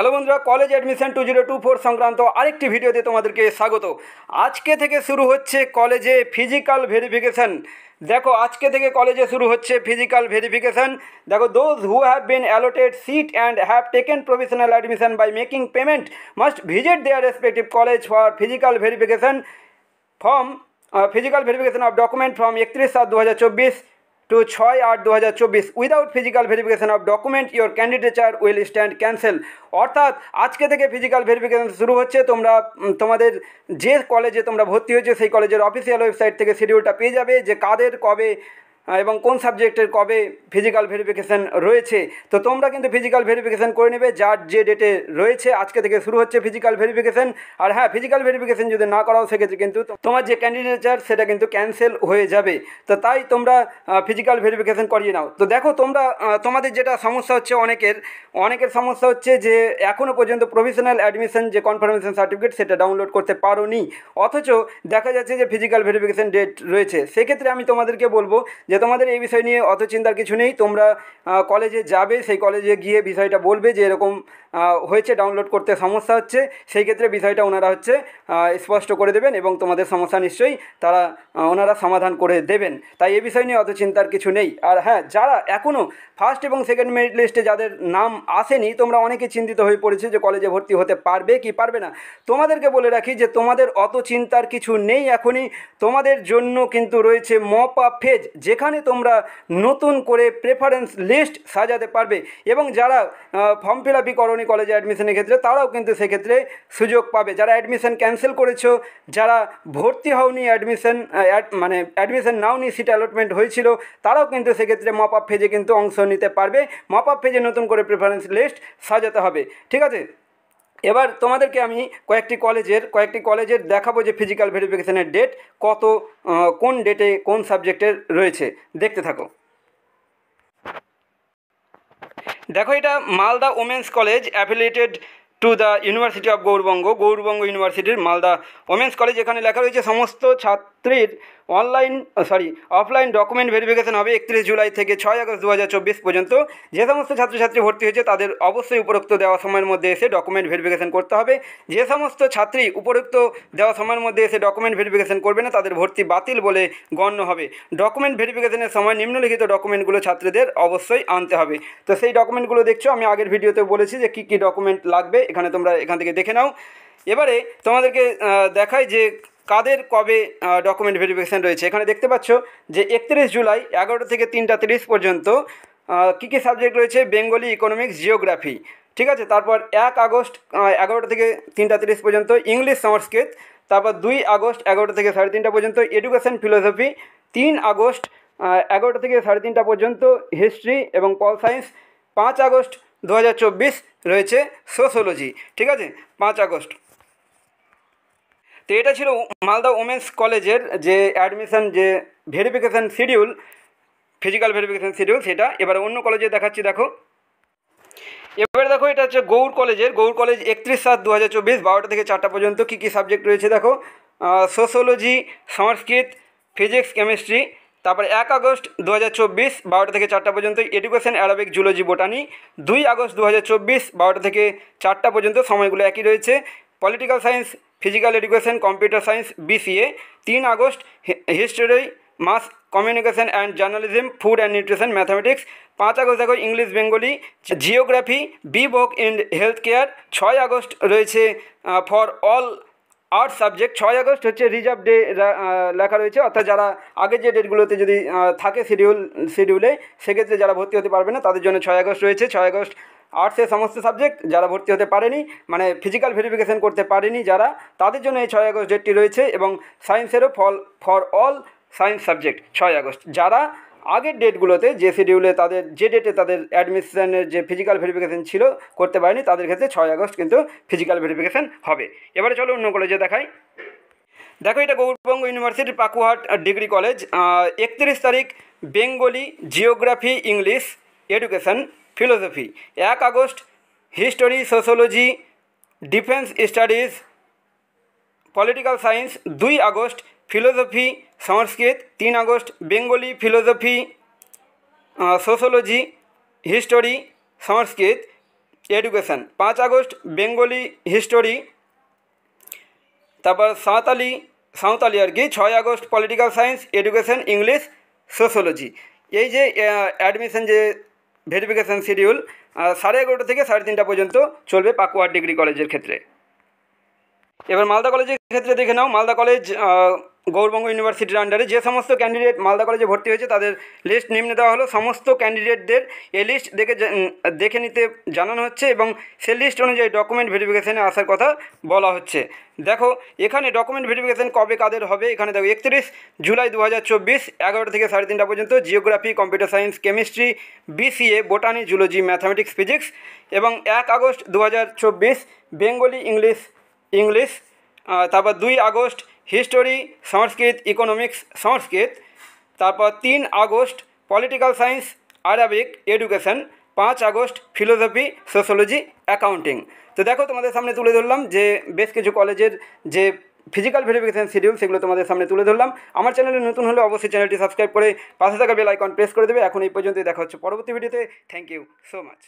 Hello বন্ধুরা, college admission 2024 সংক্রান্ত আরেকটি ভিডিওতে তোমাদেরকে স্বাগত। আজকে থেকে শুরু হচ্ছে কলেজে ফিজিক্যাল ভেরিফিকেশন। দেখো, আজকে থেকে কলেজে শুরু হচ্ছে ফিজিক্যাল ভেরিফিকেশন। দেখো, those who have been allotted seat and have taken professional admission by making payment must visit their respective college for physical verification form physical verification of document from 31/7/2024 to 6/8/2024 without physical verification of document your candidature will stand cancel. অর্থাৎ আজকে থেকে physical verification শুরু হচ্ছে। তোমরা তোমাদের যে কলেজে তোমরা ভর্তি হয়েছে সেই কলেজের অফিসিয়াল ওয়েবসাইট থেকে শিডিউলটা পেয়ে যাবে যে কাদের কবে এবং কোন সাবজেক্টের কবে ফিজিক্যাল ভেরিফিকেশান রয়েছে। তো তোমরা কিন্তু ফিজিক্যাল ভেরিফিকেশান করে নেবে যার যে ডেটে রয়েছে। আজকে থেকে শুরু হচ্ছে ফিজিক্যাল ভেরিফিকেশান। আর হ্যাঁ, ফিজিক্যাল ভেরিফিকেশান যদি না করাও সেক্ষেত্রে কিন্তু তোমার যে ক্যান্ডিডেচার সেটা কিন্তু ক্যান্সেল হয়ে যাবে। তো তাই তোমরা ফিজিক্যাল ভেরিফিকেশান করিয়ে নাও। তো দেখো, তোমরা তোমাদের যেটা সমস্যা হচ্ছে, অনেকের সমস্যা হচ্ছে যে এখনও পর্যন্ত প্রফেশনাল অ্যাডমিশন যে কনফার্মেশন সার্টিফিকেট সেটা ডাউনলোড করতে পারোনি, অথচ দেখা যাচ্ছে যে ফিজিক্যাল ভেরিফিকেশান ডেট রয়েছে। সেক্ষেত্রে আমি তোমাদেরকে বলবো যে তোমাদের এই বিষয় নিয়ে অত চিন্তার কিছু নেই। তোমরা কলেজে যাবে, সেই কলেজে গিয়ে বিষয়টা বলবে যে এরকম হয়েছে, ডাউনলোড করতে সমস্যা হচ্ছে। সেই ক্ষেত্রে বিষয়টা ওনারা স্পষ্ট করে দেবেন এবং তোমাদের সমস্যা নিশ্চয়ই ওনারা সমাধান করে দেবেন। তাই এই বিষয় নিয়ে অত চিন্তার কিছু নেই। আর হ্যাঁ, যারা এখনও ফার্স্ট এবং সেকেন্ড মেরিট লিস্টে যাদের নাম আসেনি, তোমরা অনেকে চিন্তিত হয়ে পড়েছে যে কলেজে ভর্তি হতে পারবে কি পারবে না। তোমাদেরকে বলে রাখি যে তোমাদের অত চিন্তার কিছু নেই। এখনই তোমাদের জন্য কিন্তু রয়েছে মপ আপ ফেজ, যেখানে তোমরা নতুন করে প্রেফারেন্স লিস্ট সাজাতে পারবে। এবং যারা ফর্ম ফিল আপই করোনি কলেজে অ্যাডমিশনের ক্ষেত্রে, তারাও কিন্তু সেক্ষেত্রে সুযোগ পাবে। যারা অ্যাডমিশন ক্যান্সেল করেছো, যারা ভর্তি হওনি, অ্যাডমিশন নাওনি, সিট অ্যালটমেন্ট হয়েছিল, তারাও কিন্তু সেক্ষেত্রে মপ আপ ফেজে কিন্তু অংশ নিতে পারবে। মপ আপ ফেজে নতুন করে প্রেফারেন্স লিস্ট সাজাতে হবে, ঠিক আছে? এবার তোমাদেরকে আমি কয়েকটি কলেজের দেখাবো যে ফিজিক্যাল ভেরিফিকেশনের ডেট কত, কোন ডেটে কোন সাবজেক্টের রয়েছে। দেখতে থাকো। দেখো, এটা Malda women's college affiliated to the university of Gour Banga ইউনিভার্সিটির মালদা ওমেন্স কলেজ। এখানে লেখা রয়েছে সমস্ত ছাত্রীর অফলাইন ডকুমেন্ট ভেরিফিকেশন হবে 31 জুলাই থেকে 6 আগস্ট 2024 পর্যন্ত। যে সমস্ত ছাত্রছাত্রী ভর্তি হয়েছে তাদের অবশ্যই উপরোক্ত দেওয়া সময়ের মধ্যে এসে ডকুমেন্ট ভেরিফিকেশন করতে হবে। যে সমস্ত ছাত্রী উপরোক্ত দেওয়া সময়ের মধ্যে এসে ডকুমেন্ট ভেরিফিকেশন করবে না, তাদের ভর্তি বাতিল বলে গণ্য হবে। ডকুমেন্ট ভেরিফিকেশনের সময় নিম্নলিখিত ডকুমেন্টগুলো ছাত্রীদের অবশ্যই আনতে হবে। তো সেই ডকুমেন্টগুলো দেখছো, আমি আগের ভিডিওতে বলেছি যে কী কী ডকুমেন্ট লাগবে। তোমরা এখান থেকে দেখে নাও। এবারে তোমাদেরকে দেখাই যে কাদের কবে ডকুমেন্ট ভেরিফিকেশান রয়েছে। এখানে দেখতে পাচ্ছ যে 31 জুলাই 11টা থেকে 3টা 30 পর্যন্ত কী কী সাবজেক্ট রয়েছে: বেঙ্গলি, ইকোনমিক্স, জিওগ্রাফি, ঠিক আছে। তারপর 1 আগস্ট 11টা থেকে 3টা 30 পর্যন্ত ইংলিশ, সংস্কৃত। তারপর 2 আগস্ট 11টা থেকে 3:30 পর্যন্ত এডুকেশন, ফিলোসফি। 3 আগস্ট 11টা থেকে 3:30 পর্যন্ত হিস্ট্রি এবং পল সায়েন্স। 5 আগস্ট 2024 রয়েছে সোশিওলজি, ঠিক আছে, 5 আগস্ট। তো এটা ছিল মালদা ওমেন্স কলেজের যে অ্যাডমিশন যে verification schedule, physical verification schedule সেটা। এবারে অন্য কলেজে দেখাচ্ছি। দেখো, এবারে দেখো, এটা হচ্ছে গৌড় কলেজ 31/7/2024 12টা থেকে 4টা পর্যন্ত কী কী সাবজেক্ট রয়েছে দেখো: সোশিওলজি, সংস্কৃত, ফিজিক্স, কেমিস্ট্রি। তারপর 1 আগস্ট 2024 12টা থেকে 4টা পর্যন্ত education, Arabic, zoology, botany. 2 August 2024 12টা থেকে 4টা পর্যন্ত, সময়গুলো একই রয়েছে। Political science, physical education, computer science, BCA। 3 August history, mass communication and journalism, food and nutrition, mathematics. 5 August দেখো English, Bengali, geography, BVoc in health care. 6 August রয়েছে for all arts subject. 6 August হচ্ছে reserve day লেখা রয়েছে, অর্থাৎ যারা আগের যে ডেটগুলোতে যদি থাকে শিডিউলে, সেক্ষেত্রে যারা ভর্তি হতে পারবে না তাদের জন্য 6 আগস্ট রয়েছে। 6 আগস্ট আর্টসের সমস্ত সাবজেক্ট যারা ভর্তি হতে পারেনি, ফিজিক্যাল ভেরিফিকেশান করতে পারেনি যারা, তাদের জন্য এই 6 আগস্ট ডেটটি রয়েছে। এবং সায়েন্সেরও for all science subject 6 August. যারা আগের ডেটগুলোতে যে শিডিউলে তাদের যে ডেটে তাদের অ্যাডমিশনের যে ফিজিক্যাল ভেরিফিকেশান ছিল করতে পারেনি, তাদের ক্ষেত্রে 6 আগস্ট কিন্তু ফিজিক্যাল ভেরিফিকেশান হবে। এবারে চলো অন্য কলেজে দেখাই। দেখো, এটা গৌরবঙ্গ ইউনিভার্সিটির পাকুহাট ডিগ্রি কলেজ। 31 তারিখ Bengali, geography, English, education, philosophy. 1 August history, sociology, defence studies, political science. 2 August philosophy, Sanskrit. 3 August Bengali, philosophy, sociology, history, Sanskrit. Education. 5 August Bengali history, তারপর সাঁওতালি আর কি। 6 August political science, education, English, sociology. এই যে admission যে verification schedule 11:30 থেকে 3:30 পর্যন্ত চলবে পাকুয়ার degree কলেজের ক্ষেত্রে। এবার মালদা কলেজের ক্ষেত্রে দেখে নাও। মালদা কলেজ গৌড়বঙ্গ ইউনিভার্সিটির আন্ডারে যে সমস্ত ক্যান্ডিডেট মালদা কলেজে ভর্তি হয়েছে তাদের লিস্ট নিম্নে দেওয়া হলো। সমস্ত ক্যান্ডিডেটদের এই লিস্ট দেখে নিতে জানানো হচ্ছে এবং সেই লিস্ট অনুযায়ী ডকুমেন্ট ভেরিফিকেশানে আসার কথা বলা হচ্ছে। দেখো এখানে ডকুমেন্ট ভেরিফিকেশান কবে কাদের হবে, এখানে দেখো 31 জুলাই 2024 11টা থেকে 3:30 পর্যন্ত geography, computer science, chemistry, BCA, botany, zoology, mathematics, physics. এবং 1 আগস্ট 2024 বেঙ্গলি, ইংলিশ। তারপর 2 আগস্ট হিস্টোরি, সংস্কৃত, ইকোনমিক্স, সংস্কৃত। তারপর 3 August political science, Arabic, education. 5 August philosophy, sociology, accounting. তো দেখো তোমাদের সামনে তুলে ধরলাম যে বেশ কিছু কলেজের যে ফিজিক্যাল ভেরিফিকেশান শিডিউল সেগুলো তোমাদের সামনে তুলে ধরলাম। আমার চ্যানেলে নতুন হলে অবশ্যই চ্যানেলটি সাবস্ক্রাইব করে পাশে থাকা বেল আইকন প্রেস করে দেবে। এখন এই পর্যন্তই, দেখা হচ্ছে পরবর্তী ভিডিওতে। Thank you so much.